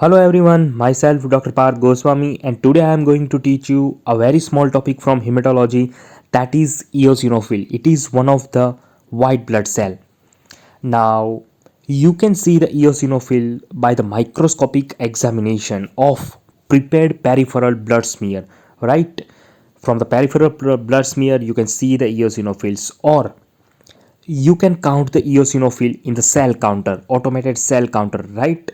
Hello everyone, myself Dr. Parth Goswami, and today I am going to teach you a very small topic from hematology, that is eosinophil. It is one of the white blood cell. Now you can see the eosinophil by the microscopic examination of prepared peripheral blood smear, right? From the peripheral blood smear you can see the eosinophils, or you can count the eosinophil in the cell counter, automated cell counter, right?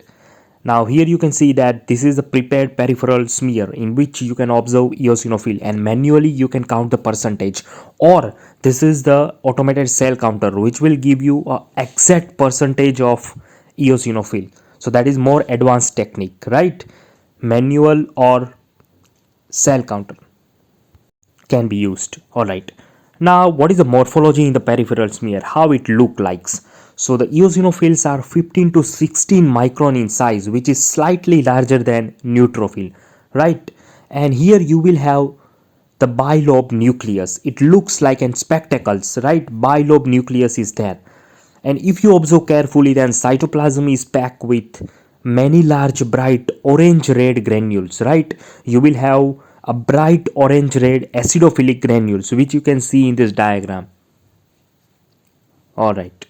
Now here you can see that this is a prepared peripheral smear in which you can observe eosinophil and manually you can count the percentage, or this is the automated cell counter which will give you a exact percentage of eosinophil. So that is more advanced technique, right? Manual or cell counter can be used. All right. Now, what is the morphology in the peripheral smear? How it look likes? So the eosinophils are 15 to 16 micron in size, which is slightly larger than neutrophil, right? And here you will have the bilobe nucleus. It looks like an spectacles, right? Bilobe nucleus is there. And if you observe carefully, then cytoplasm is packed with many large bright orange red granules, right? You will have a bright orange red acidophilic granules, which you can see in this diagram. All right.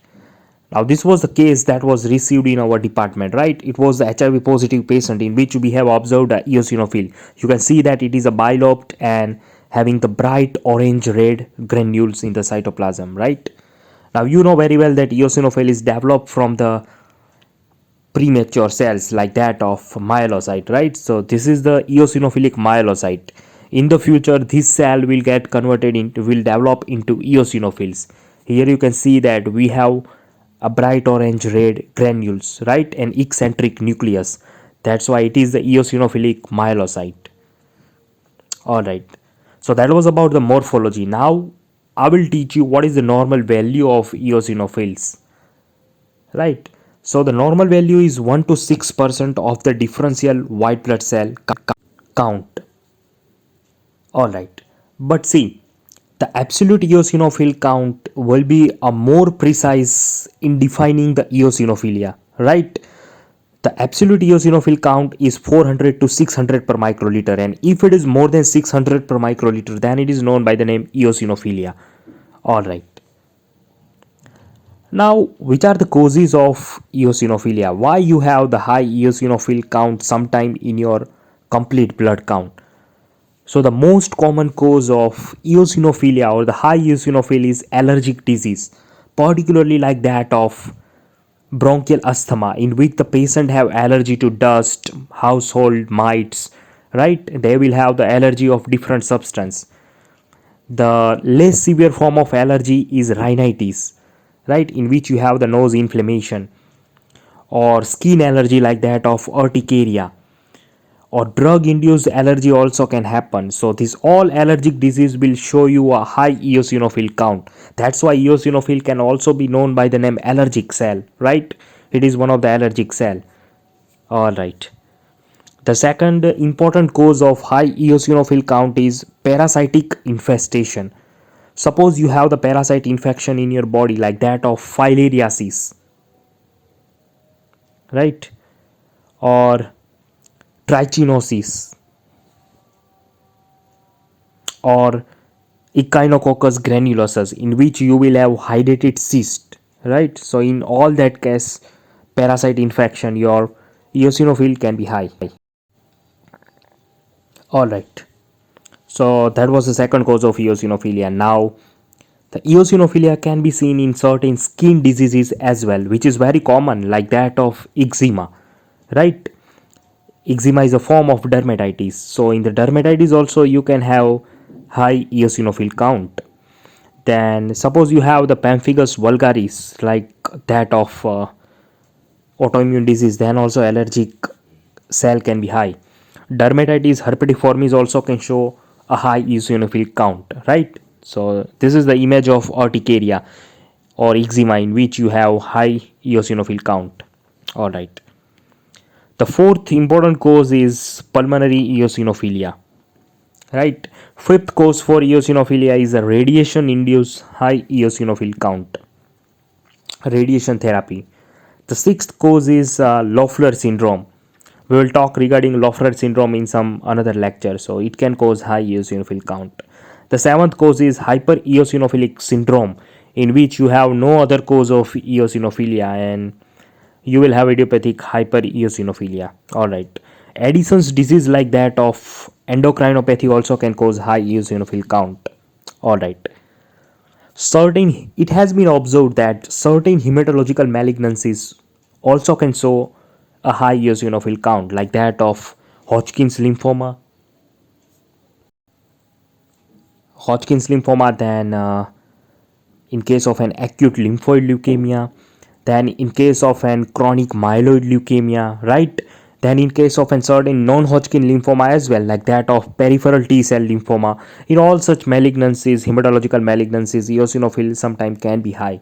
Now, this was the case that was received in our department, right? It was the HIV positive patient in which we have observed a eosinophil. You can see that it is a bilobed and having the bright orange red granules in the cytoplasm, right? Now, you know very well that eosinophil is developed from the premature cells like that of myelocyte, right? So this is the eosinophilic myelocyte. In the future, this cell will get converted into, will develop into eosinophils. Here you can see that we have a bright orange red granules, right? An eccentric nucleus. That's why it is the eosinophilic myelocyte. All right. So that was about the morphology. Now I will teach you what is the normal value of eosinophils, right? So the normal value is 1 to 6% of the differential white blood cell count. All right. But see, the absolute eosinophil count will be a more precise in defining the eosinophilia, right? The absolute eosinophil count is 400 to 600 per microliter, and if it is more than 600 per microliter, then it is known by the name eosinophilia. All right. Now, which are the causes of eosinophilia? Why you have the high eosinophil count sometime in your complete blood count? So the most common cause of eosinophilia or the high eosinophil is allergic disease, particularly like that of bronchial asthma, in which the patient have allergy to dust, household mites, right? They will have the allergy of different substance. The less severe form of allergy is rhinitis, right, in which you have the nose inflammation, or skin allergy like that of urticaria, or drug induced allergy also can happen. So this all allergic disease will show you a high eosinophil count. That's why eosinophil can also be known by the name allergic cell, right? It is one of the allergic cell. All right. The second important cause of high eosinophil count is parasitic infestation. Suppose you have the parasite infection in your body like that of filariasis, right? Or trichinosis, or echinococcus granulosus, in which you will have hydrated cyst, right? So in all that case, parasite infection, your eosinophil can be high. All right. So that was the second cause of eosinophilia. Now the eosinophilia can be seen in certain skin diseases as well, which is very common, like that of eczema, right? Eczema is a form of dermatitis. So in the dermatitis also you can have high eosinophil count. Then suppose you have the pemphigus vulgaris, like that of autoimmune disease, then also allergic cell can be high. Dermatitis herpetiformis also can show a high eosinophil count, right? So this is the image of urticaria or eczema in which you have high eosinophil count. All right. The fourth important cause is pulmonary eosinophilia, right? Fifth cause for eosinophilia is a radiation induced high eosinophil count, radiation therapy. The sixth cause is Loeffler syndrome, We will talk regarding Laffer syndrome in some another lecture. So it can cause high eosinophil count. The seventh cause is hypereosinophilic syndrome, in which you have no other cause of eosinophilia and you will have idiopathic hypereosinophilia. All right. Addison's disease, like that of endocrinopathy, also can cause high eosinophil count. All right. Certain it has been observed that certain hematological malignancies also can show a high eosinophil count, like that of Hodgkin's lymphoma, then in case of an acute lymphoid leukemia, then in case of an chronic myeloid leukemia, right? Then in case of a certain non-Hodgkin lymphoma as well, like that of peripheral T-cell lymphoma. In all such malignancies, hematological malignancies, eosinophil sometimes can be high.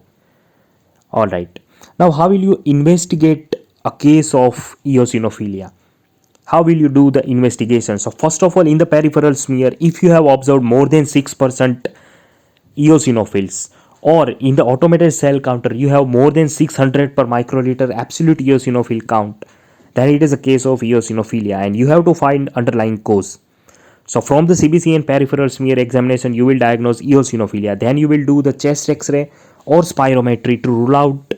All right. Now, how will you investigate a case of eosinophilia? How will you do the investigation? So, first of all, in the peripheral smear, if you have observed more than 6% eosinophils, or in the automated cell counter you have more than 600 per microliter absolute eosinophil count, then it is a case of eosinophilia and you have to find underlying cause. So from the CBC and peripheral smear examination you will diagnose eosinophilia. Then you will do the chest x-ray or spirometry to rule out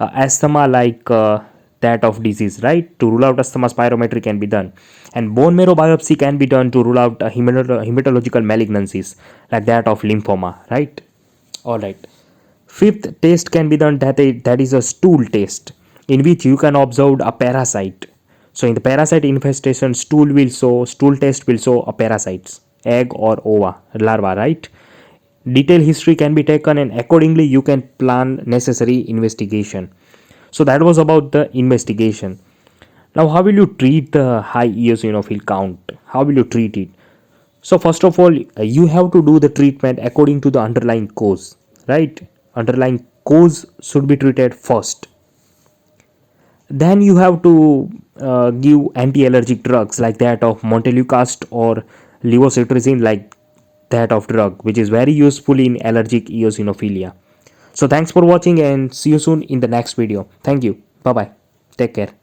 asthma, like that of disease, right? To rule out asthma, spirometry can be done, and bone marrow biopsy can be done to rule out hematological malignancies like that of lymphoma, right? All right. Fifth test can be done, that is a stool test, in which you can observe a parasite. So in the parasite infestation, stool test will show a parasites, egg or ova, larva, right? Detailed history can be taken and accordingly you can plan necessary investigation. So that was about the investigation. Now how will you treat the high eosinophil count? How will you treat it? So first of all, you have to do the treatment according to the underlying cause, right? Underlying cause should be treated first. Then you have to give anti-allergic drugs like that of montelukast or levocetirizine, like that of drug, which is very useful in allergic eosinophilia. So thanks for watching and see you soon in the next video. Thank you. Bye bye. Take care.